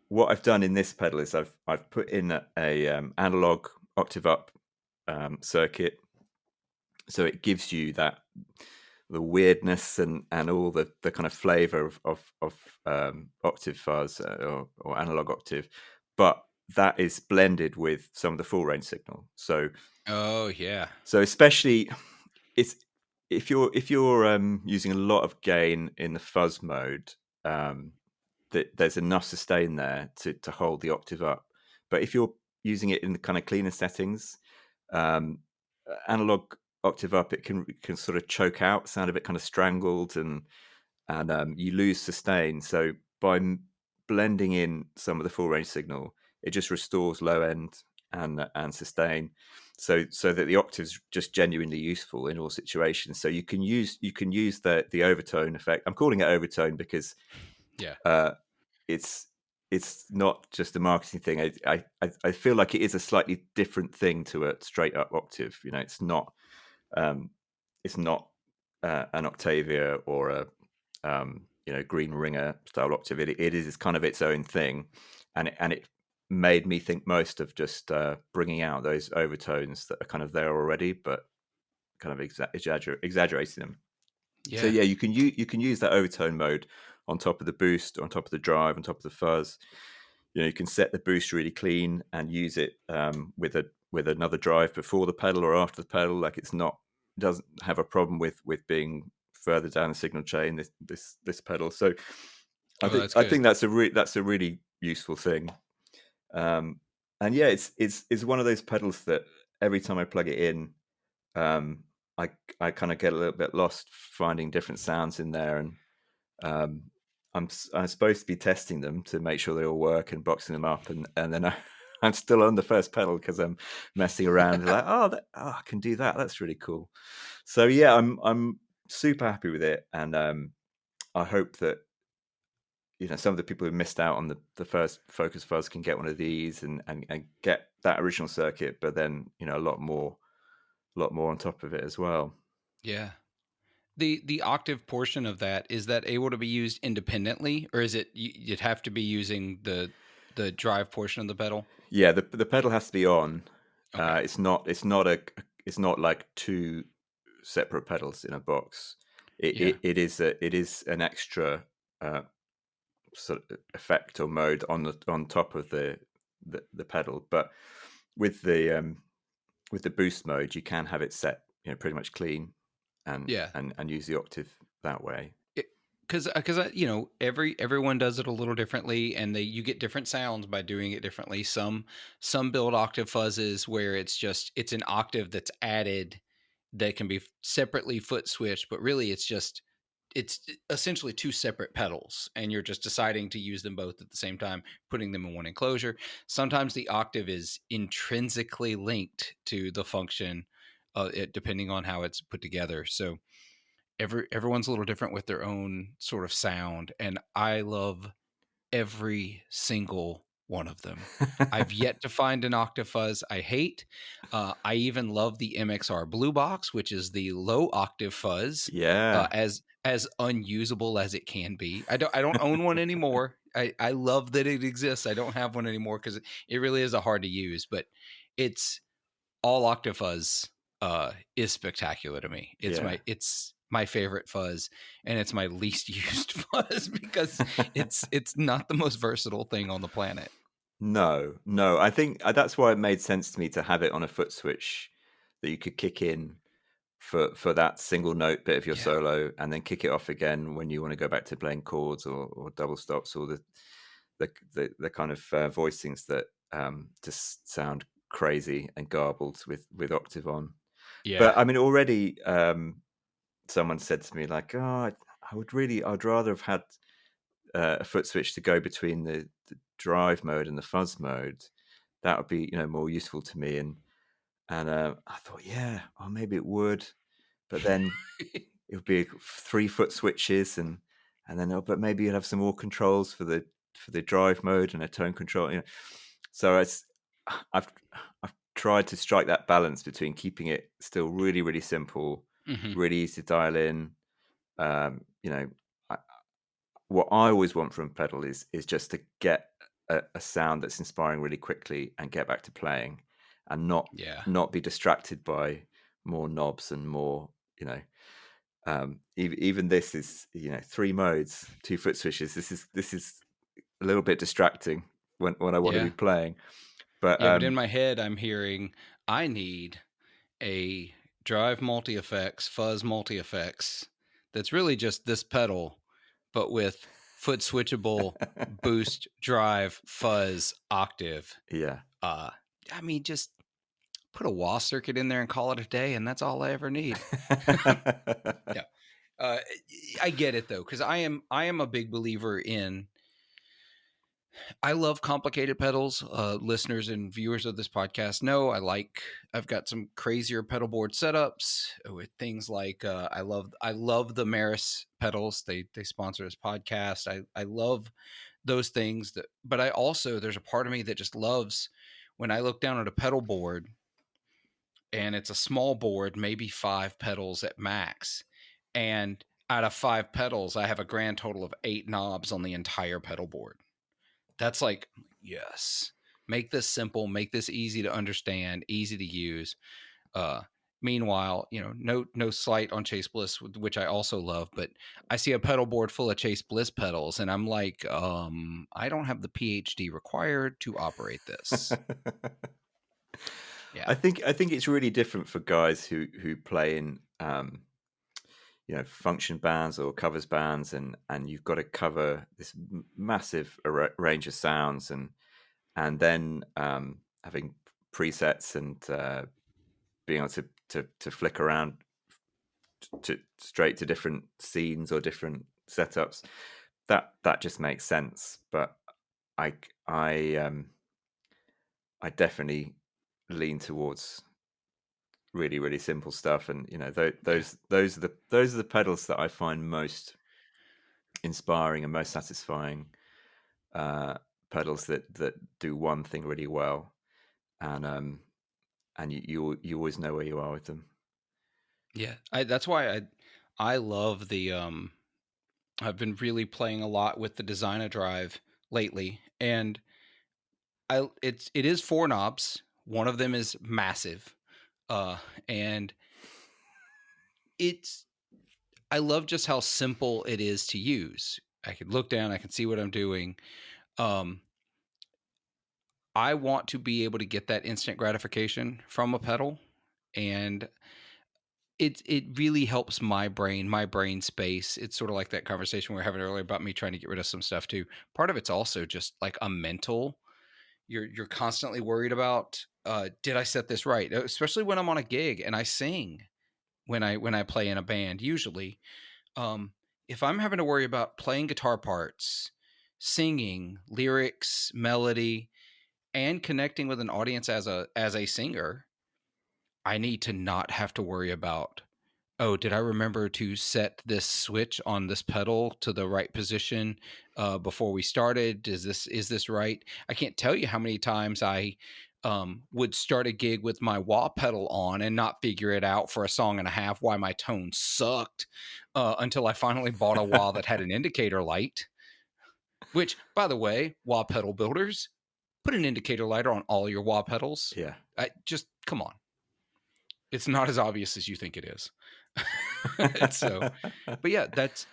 what I've done in this pedal is I've put in a analog octave up circuit, so it gives you that the weirdness and all the kind of flavor of octave fuzz, or analog octave, but that is blended with some of the full range signal. Oh, yeah. So especially it's if you're using a lot of gain in the fuzz mode, um, that there's enough sustain there to hold the octave up. But if you're using it in the kind of cleaner settings, um, analog octave up, it can sort of choke out, sound a bit kind of strangled, and you lose sustain. So by blending in some of the full range signal, it just restores low end and sustain, so that the octave's just genuinely useful in all situations. So you can use the overtone effect. I'm calling it overtone because Yeah. uh, it's it's not just a marketing thing. I feel like it is a slightly different thing to a straight up octave. Um, it's not an Octavia or a green ringer style octave. It is kind of its own thing, and it made me think most of just bringing out those overtones that are kind of there already, but kind of exaggerating them. So Yeah. yeah, you can use that overtone mode on top of the boost, on top of the drive, on top of the fuzz. You can set the boost really clean and use it with another drive before the pedal or after the pedal. Like doesn't have a problem with being further down the signal chain. This pedal. So I Oh, think that's I good. think that's a really useful thing. Um, and yeah, it's one of those pedals that every time I plug it in, um, I I kind of get a little bit lost finding different sounds in there, and um, I'm supposed to be testing them to make sure they all work and boxing them up, and then I'm still on the first pedal because I'm messing around. Like, I can do that. That's really cool. So yeah, I'm super happy with it, and I hope that some of the people who missed out on the first Focus Fuzz can get one of these and get that original circuit, but then a lot more on top of it as well. Yeah. The octave portion of that, is that able to be used independently, or is it you'd have to be using the drive portion of the pedal? Yeah, the pedal has to be on. Okay. It's not like two separate pedals in a box. It Yeah. it, it is an extra uh, sort of effect or mode on top of the pedal. But with the boost mode, you can have it set pretty much clean and Yeah. and use the octave that way. Because everyone does it a little differently, and you get different sounds by doing it differently. Some build octave fuzzes where it's an octave that's added, that can be separately foot switched, but really it's essentially two separate pedals, and you're just deciding to use them both at the same time, putting them in one enclosure. Sometimes the octave is intrinsically linked to the function, depending on how it's put together. So everyone's a little different with their own sort of sound, and I love every single one of them. I've yet to find an octave fuzz I hate. I even love the MXR Blue Box, which is the low octave fuzz, Yeah, as unusable as it can be. I don't own one anymore. I love that it exists. I don't have one anymore because it really is a hard to use, but it's all octave fuzz is spectacular to me. yeah. It's my favorite fuzz, and it's my least used fuzz because it's not the most versatile thing on the planet. No, no. I think that's why it made sense to me to have it on a foot switch that you could kick in for that single note bit of your Yeah. solo, and then kick it off again when you want to go back to playing chords or double stops or the kind of voicings that just sound crazy and garbled with octave on. Yeah. But I mean, already someone said to me like, "Oh, I'd rather have had a foot switch to go between the drive mode and the fuzz mode. That would be, more useful to me." And I thought, yeah, well, maybe it would, but then it would be 3-foot switches, and then but maybe you'd have some more controls for the drive mode and a tone control. So I've I've tried to strike that balance between keeping it still really really simple, Hmm. really easy to dial in. Um, you know, I, what I always want from a pedal is just to get a sound that's inspiring really quickly and get back to playing, and Yeah. not be distracted by more knobs and more. Even this is 3 modes, 2-foot switches. This is a little bit distracting when I want to be Yeah. playing. But Yeah. But in my head, I'm hearing I need a drive multi effects, fuzz multi effects that's really just this pedal, but with foot switchable boost, drive, fuzz, octave. yeah. Uh, I mean, just put a wah circuit in there and call it a day, and that's all I ever need. Yeah. Uh, I get it though, because I am a big believer in. I love complicated pedals. Listeners and viewers of this podcast know I've got some crazier pedal board setups with things like I love the Maris pedals. They sponsor this podcast. I love those things but I also, there's a part of me that just loves when I look down at a pedal board and it's a small board, maybe 5 pedals at max. And out of 5 pedals, I have a grand total of 8 knobs on the entire pedal board. That's like, yes, make this simple, make this easy to understand, easy to use. Uh, Meanwhile, no slight on Chase Bliss, which I also love, but I see a pedal board full of Chase Bliss pedals, and I'm like, I don't have the PhD required to operate this. Yeah, I think it's really different for guys who play in function bands or covers bands, and you've got to cover this massive range of sounds, and then having presets and being able to flick around to straight to different scenes or different setups. That just makes sense. But I I definitely lean towards really really simple stuff, and yeah, those are the pedals that I find most inspiring and most satisfying. uh Pedals that do one thing really well, and you always know where you are with them. yeah. That's why I love the I've been really playing a lot with the Designer Drive lately, and it is 4 knobs. One of them is massive, and it's I love just how simple it is to use. I can look down, I can see what I'm doing. Um, I want to be able to get that instant gratification from a pedal, and it really helps my brain space. It's sort of like that conversation we were having earlier about me trying to get rid of some stuff too. Part of it's also just like a mental. You're constantly worried about, did I set this right? Especially when I'm on a gig and I sing when I play in a band. Usually, um, if I'm having to worry about playing guitar parts, singing, lyrics, melody, and connecting with an audience as a singer, I need to not have to worry about, oh, did I remember to set this switch on this pedal to the right position before we started? Is this right? I can't tell you how many times I would start a gig with my wah pedal on and not figure it out for a song and a half why my tone sucked, until I finally bought a wah that had an indicator light. Which, by the way, wah pedal builders, put an indicator light on all your wah pedals. Yeah. I just come on, it's not as obvious as you think it is. And so, but yeah,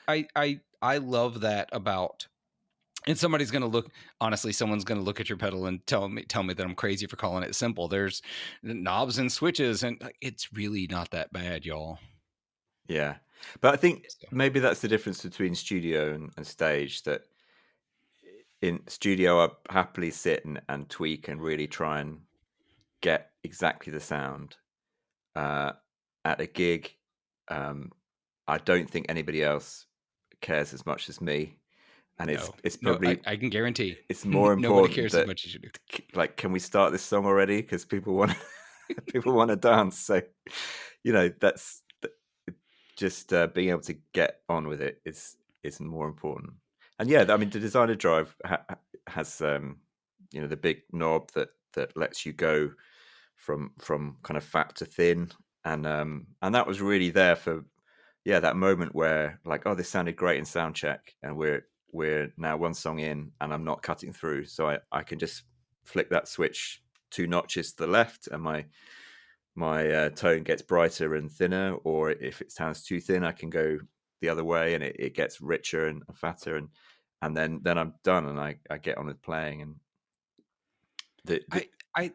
I love that about. And somebody's going to look, honestly, someone's going to look at your pedal and tell me that I'm crazy for calling it simple. There's knobs and switches, and it's really not that bad, y'all. Yeah, but I think So, maybe that's the difference between studio and stage. That in studio, I happily sit and tweak and really try and get exactly the sound. Uh, at a gig, um, I don't think anybody else cares as much as me, and No, it's no, probably I can guarantee it's more nobody important cares as that much as you do. like, can we start this song already? Because people want people want to dance. So, that's just being able to get on with it is more important. And yeah, I mean, the designer drive has the big knob that lets you go from kind of fat to thin, and that was really there for that moment where like, oh, this sounded great in sound check, and we're now one song in and I'm not cutting through, so I can just flick that switch 2 notches to the left, and my tone gets brighter and thinner, or if it sounds too thin, I can go the other way and it gets richer and fatter, and then I'm done, and I get on with playing. And the I I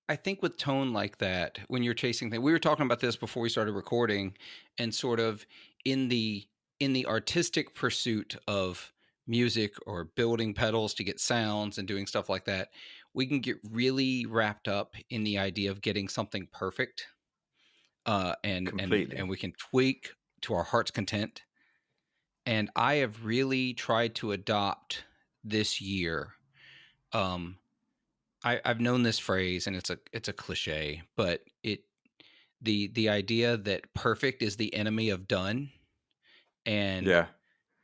I think with tone like that, when you're chasing things, we were talking about this before we started recording, and sort of in the in the artistic pursuit of music or building pedals to get sounds and doing stuff like that, we can get really wrapped up in the idea of getting something perfect, and completely. we can tweak to our heart's content. And I have really tried to adopt this year. Um, I've known this phrase, and it's a cliche, but the idea that perfect is the enemy of done, and Yeah,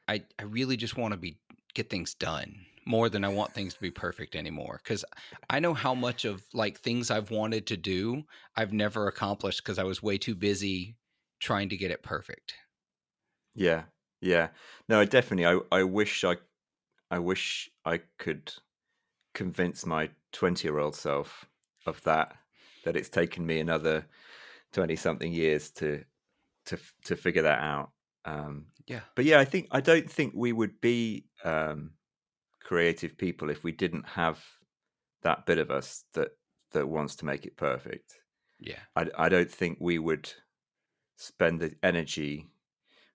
I really just want to be get things done more than I want things to be perfect anymore. Because I know how much of like things I've wanted to do I've never accomplished because I was way too busy trying to get it perfect. yeah, yeah. No, I definitely. I wish I could convince my 20-year-old self of that it's taken me another 20 something years to figure that out. Um, Yeah, but yeah, I don't think we would be creative people if we didn't have that bit of us that wants to make it perfect. yeah, I don't think we would spend the energy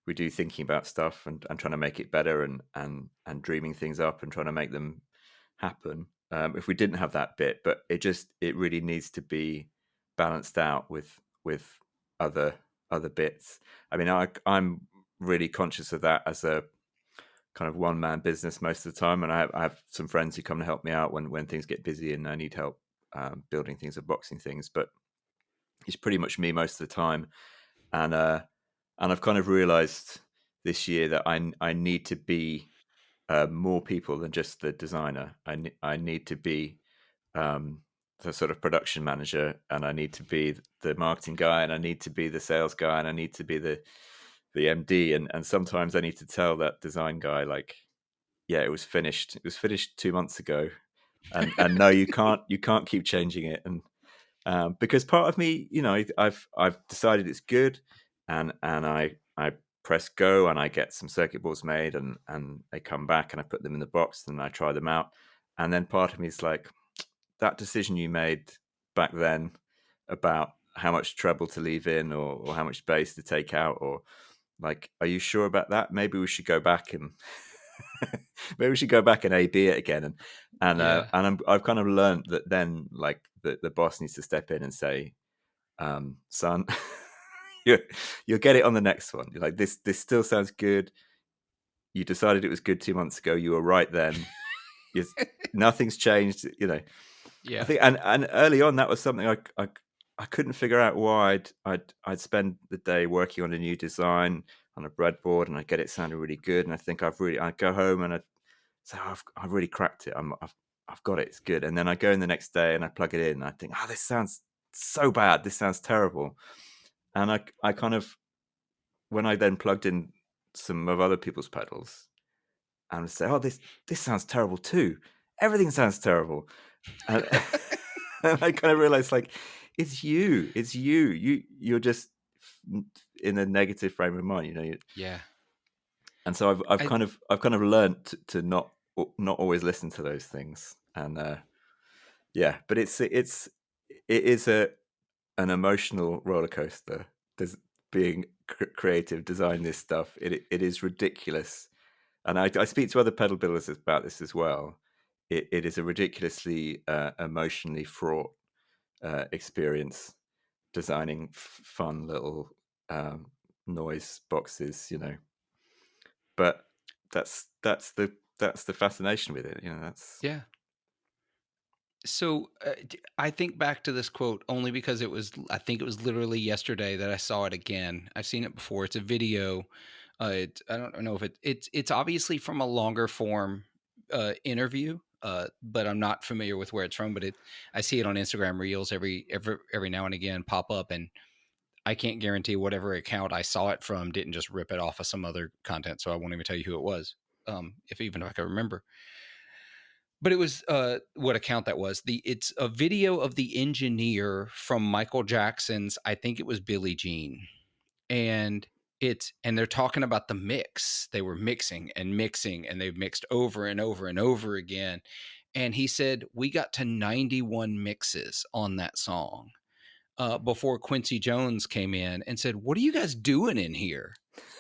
we do thinking about stuff and trying to make it better, and dreaming things up and trying to make them happen, if we didn't have that bit. But it really needs to be balanced out with other other bits. I mean, I'm really conscious of that as a kind of one man business most of the time, and I have some friends who come to help me out when things get busy and I need help, building things or boxing things. But it's pretty much me most of the time, and I've kind of realized this year that I need to be more people than just the designer. I need to be um, the sort of production manager, and I need to be the marketing guy, and I need to be the sales guy, and I need to be the MD. And sometimes I need to tell that design guy, like, yeah, it was finished. It was finished 2 months ago, and no, you can't keep changing it. And because part of me, I've decided it's good, and I press go and I get some circuit boards made, and they come back and I put them in the box and I try them out, and then part of me is like, that decision you made back then about how much treble to leave in, or how much bass to take out, or like, are you sure about that? Maybe we should go back and maybe we should go back and A/B it again. yeah. I've kind of learned that then, like, the boss needs to step in and say, son, you you'll get it on the next one. Like, this still sounds good. You decided it was good 2 months ago. You were right then. It's, nothing's changed. I Yeah. think, and early on, that was something I couldn't figure out why I'd spend the day working on a new design on a breadboard, and I get it sounding really good, and I think I go home and I say, oh, I've really cracked it. I've got it. It's good. And then I go in the next day and I plug it in, and I think, oh, this sounds so bad. This sounds terrible. And I kind of, when I then plugged in some of other people's pedals, and say, oh, this sounds terrible too. Everything sounds terrible. And, and I kind of realized, like, you're just in a negative frame of mind, Yeah. and so I've I kind of learned to not always listen to those things. And yeah, but it is an emotional roller coaster. There's being creative, design this stuff. It is ridiculous And I speak to other pedal builders about this as well. It is a ridiculously emotionally fraught experience designing fun little um, noise boxes, But that's the fascination with it, That's Yeah. So I think back to this quote only because I think it was literally yesterday that I saw it again. I've seen it before. It's a video. I don't know if it's obviously from a longer form interview, but I'm not familiar with where it's from. But I see it on Instagram Reels every now and again pop up, and I can't guarantee whatever account I saw it from didn't just rip it off of some other content. So I won't even tell you who it was, if I can remember. But it was what account that was. It's a video of the engineer from Michael Jackson's, I think it was Billie Jean. And they're talking about the mix. They were mixing and mixing, and they've mixed over and over and over again. And he said, we got to 91 mixes on that song before Quincy Jones came in and said, what are you guys doing in here?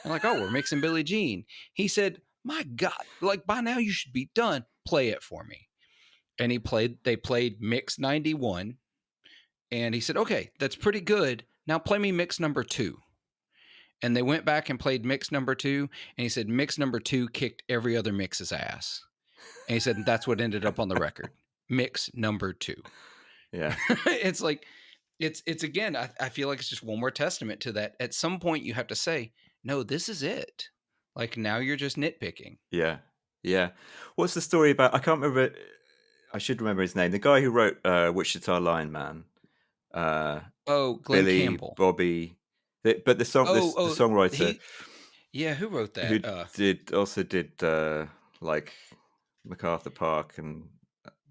And like, oh, we're mixing Billie Jean. He said, my God, like by now you should be done. Play it for me. And they played mix 91. And he said, okay, that's pretty good. Now play me mix number 2. And they went back and played mix number 2. And he said, mix number 2 kicked every other mix's ass. And he said, that's what ended up on the record. Mix number 2. yeah, It's like, it's again, I feel like it's just one more testament to that. At some point you have to say, no, this is it. Like now you're just nitpicking. yeah, yeah. What's the story about? I can't remember. I should remember his name. The guy who wrote Wichita Lion Man, uh, Oh, Glenn Billy, Campbell. Bobby, but the Oh, songwriter he, yeah, who wrote who that? did like MacArthur Park and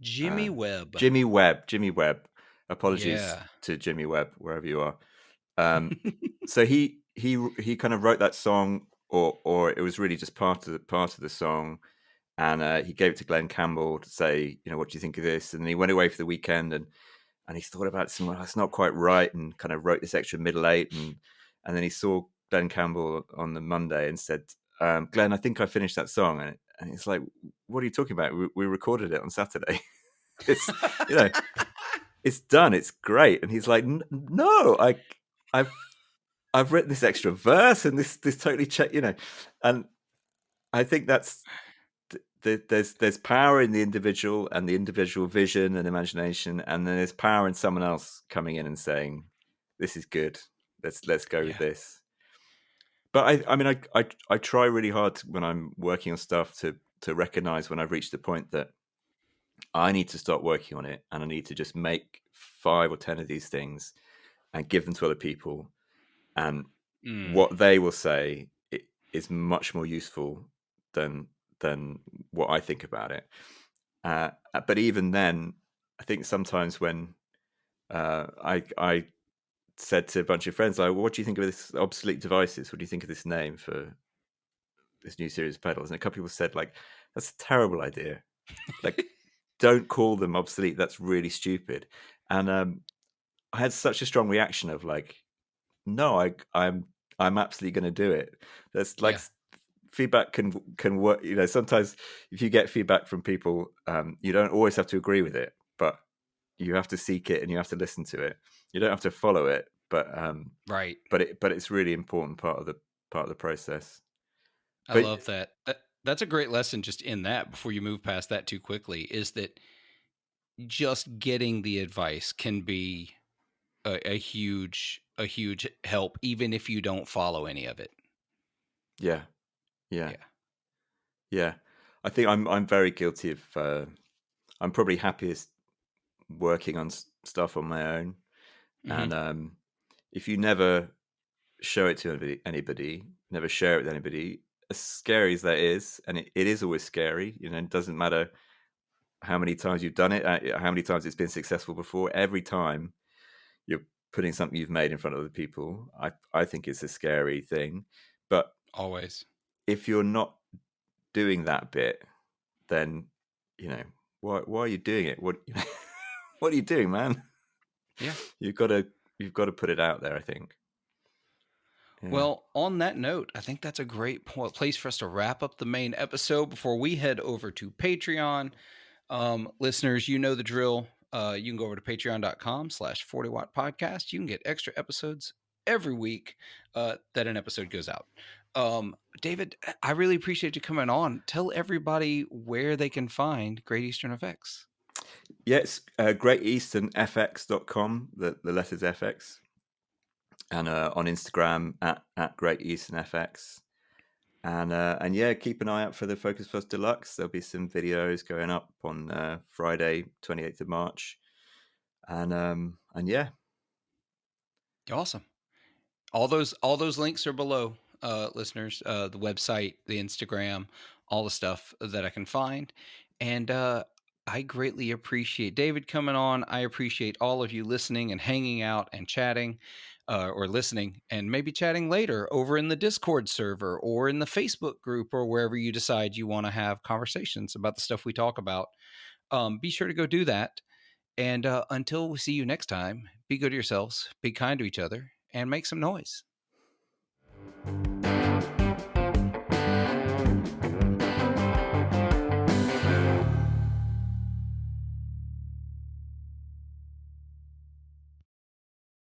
Jimmy Webb. Jimmy Webb. Apologies Yeah. to Jimmy Webb wherever you are. So he kind of wrote that song, or it was really just part of the song, and he gave it to Glenn Campbell to say, what do you think of this? And he went away for the weekend and he thought about it, well, that's not quite right, and kind of wrote this extra middle eight, and then he saw Glenn Campbell on the Monday and said, Glenn, I think I finished that song, and it's like, what are you talking about? We recorded it on Saturday. It's you know it's done. It's great. And he's like, no, I've I've written this extra verse and this totally and I think that's there's power in the individual and the individual vision and imagination, and then there's power in someone else coming in and saying, this is good. Let's go with Yeah. this. But I mean, I try really hard when I'm working on stuff to recognize when I've reached the point that I need to start working on it, and I need to just make 5 or 10 of these things and give them to other people, and Mm, what they will say is much more useful than what I think about it. But even then, I think sometimes when I said to a bunch of friends, like, well, what do you think of this obsolete devices? What do you think of this name for this new series of pedals? And a couple people said, like, that's a terrible idea. Like, don't call them obsolete. That's really stupid. And I had such a strong reaction of like, no, I'm absolutely going to do it. That's like yeah. feedback can work. Sometimes if you get feedback from people, you don't always have to agree with it, but you have to seek it and you have to listen to it. You don't have to follow it, Right. but it's really important part of the process. I But love that. That's a great lesson just in that before you move past that too quickly is that just getting the advice can be a huge help even if you don't follow any of it. yeah, yeah, Yeah. yeah. I think I'm very guilty of. I'm probably happiest working on stuff on my own, Hmm. and if you never show it to anybody, never share it with anybody, as scary as that is, and it is always scary. It doesn't matter how many times you've done it, how many times it's been successful before. Every time you're putting something you've made in front of other people, I think it's a scary thing. But Always. if you're not doing that bit, then you know why are you doing it? What what are you doing, man? Yeah. You've got to put it out there, I think. Yeah. Well, on that note, I think that's a great place for us to wrap up the main episode before we head over to Patreon. Listeners, you know the drill. You can go over to patreon.com/slash 40-watt podcast. You can get extra episodes every week that an episode goes out. David, I really appreciate you coming on. Tell everybody where they can find Great Eastern Effects. Yes, greateasternfx.com, the letters FX, and on Instagram at Great Eastern FX. And yeah, keep an eye out for the Focus Plus Deluxe. There'll be some videos going up on Friday, 28th of March. And yeah. Awesome. All those links are below, listeners. The website, the Instagram, all the stuff that I can find. And I greatly appreciate David coming on. I appreciate all of you listening and hanging out and chatting, or listening and maybe chatting later over in the Discord server or in the Facebook group or wherever you decide you want to have conversations about the stuff we talk about. Be sure to go do that. And until we see you next time, be good to yourselves, be kind to each other, and make some noise.